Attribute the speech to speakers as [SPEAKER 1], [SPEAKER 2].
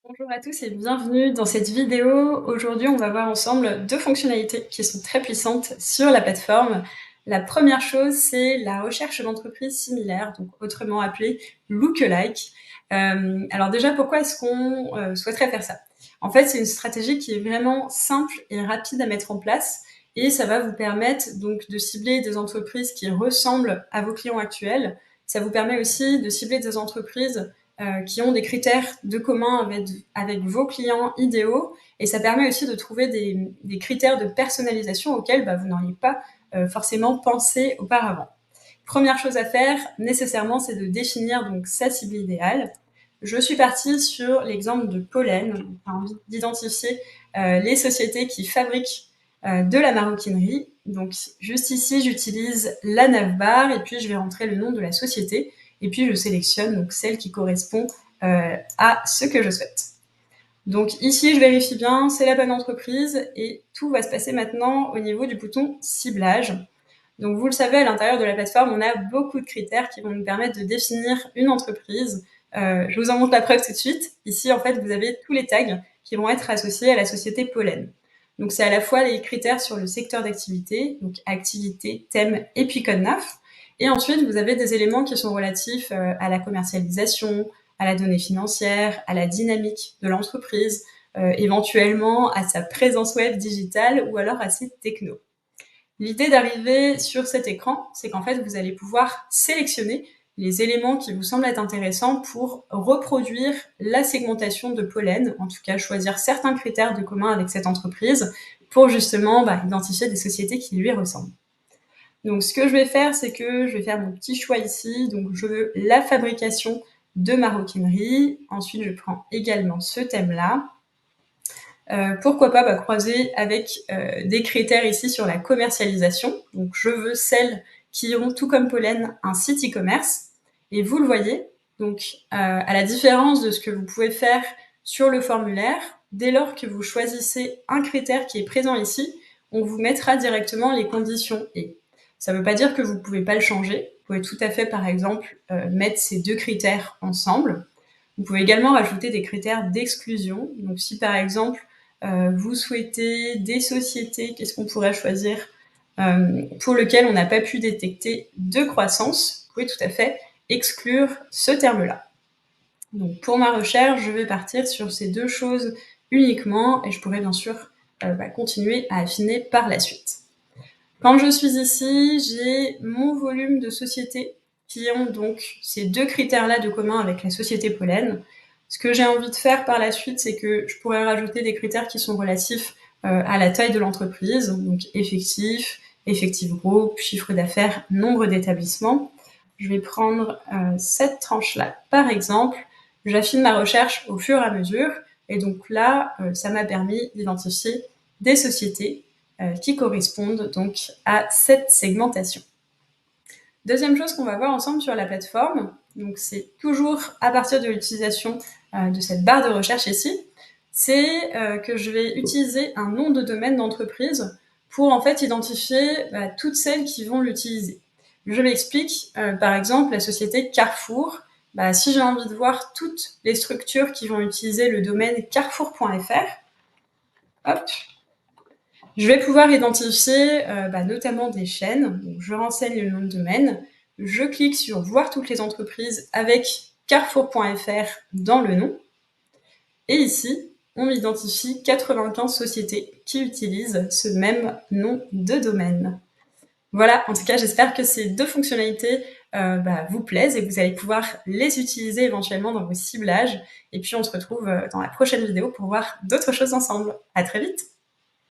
[SPEAKER 1] Bonjour à tous et bienvenue dans cette vidéo. Aujourd'hui, on va voir ensemble deux fonctionnalités qui sont très puissantes sur la plateforme. La première chose, c'est la recherche d'entreprises similaires, donc autrement appelée lookalike. Alors déjà, pourquoi est-ce qu'on souhaiterait faire ça? En fait, c'est une stratégie qui est vraiment simple et rapide à mettre en place et ça va vous permettre donc de cibler des entreprises qui ressemblent à vos clients actuels. Ça vous permet aussi de cibler des entreprises qui ont des critères de commun avec vos clients idéaux, et ça permet aussi de trouver des critères de personnalisation auxquels vous n'auriez pas forcément pensé auparavant. Première chose à faire, nécessairement, c'est de définir donc sa cible idéale. Je suis partie sur l'exemple de Pollen. J'ai envie d'identifier les sociétés qui fabriquent de la maroquinerie. Donc, juste ici, j'utilise la navbar et puis je vais rentrer le nom de la société. Et puis, je sélectionne donc celle qui correspond à ce que je souhaite. Donc ici, je vérifie bien, c'est la bonne entreprise et tout va se passer maintenant au niveau du bouton ciblage. Donc vous le savez, à l'intérieur de la plateforme, on a beaucoup de critères qui vont nous permettre de définir une entreprise. Je vous en montre la preuve tout de suite. Ici, en fait, vous avez tous les tags qui vont être associés à la société Pollen. Donc c'est à la fois les critères sur le secteur d'activité, donc activité, thème et puis code NAF. Et ensuite, vous avez des éléments qui sont relatifs à la commercialisation, à la donnée financière, à la dynamique de l'entreprise, éventuellement à sa présence web digitale ou alors à ses technos. L'idée d'arriver sur cet écran, c'est qu'en fait, vous allez pouvoir sélectionner les éléments qui vous semblent être intéressants pour reproduire la segmentation de Pollen, en tout cas choisir certains critères de commun avec cette entreprise pour justement identifier des sociétés qui lui ressemblent. Donc ce que je vais faire, c'est que je vais faire mon petit choix ici. Donc je veux la fabrication de maroquinerie. Ensuite, je prends également ce thème-là. Pourquoi pas croiser avec des critères ici sur la commercialisation. Donc je veux celles qui ont, tout comme Pollen, un site e-commerce. Et vous le voyez, donc à la différence de ce que vous pouvez faire sur le formulaire, dès lors que vous choisissez un critère qui est présent ici, on vous mettra directement les conditions et. Ça ne veut pas dire que vous ne pouvez pas le changer. Vous pouvez tout à fait, par exemple, mettre ces deux critères ensemble. Vous pouvez également rajouter des critères d'exclusion. Donc si par exemple, vous souhaitez des sociétés, qu'est-ce qu'on pourrait choisir, pour lequel on n'a pas pu détecter de croissance, vous pouvez tout à fait exclure ce terme-là. Donc pour ma recherche, je vais partir sur ces deux choses uniquement et je pourrais bien sûr continuer à affiner par la suite. Quand je suis ici, j'ai mon volume de sociétés qui ont donc ces deux critères-là de commun avec la société Pollen. Ce que j'ai envie de faire par la suite, c'est que je pourrais rajouter des critères qui sont relatifs à la taille de l'entreprise, donc effectif, effectif groupe, chiffre d'affaires, nombre d'établissements. Je vais prendre cette tranche-là par exemple. J'affine ma recherche au fur et à mesure. Et donc là, ça m'a permis d'identifier des sociétés qui correspondent donc à cette segmentation. Deuxième chose qu'on va voir ensemble sur la plateforme, donc c'est toujours à partir de l'utilisation de cette barre de recherche ici, c'est que je vais utiliser un nom de domaine d'entreprise pour en fait identifier toutes celles qui vont l'utiliser. Je m'explique, par exemple la société Carrefour, si j'ai envie de voir toutes les structures qui vont utiliser le domaine carrefour.fr, hop, je vais pouvoir identifier notamment des chaînes. Donc, je renseigne le nom de domaine. Je clique sur « Voir toutes les entreprises » avec carrefour.fr dans le nom. Et ici, on identifie 95 sociétés qui utilisent ce même nom de domaine. Voilà, en tout cas, j'espère que ces deux fonctionnalités vous plaisent et que vous allez pouvoir les utiliser éventuellement dans vos ciblages. Et puis, on se retrouve dans la prochaine vidéo pour voir d'autres choses ensemble. À très vite!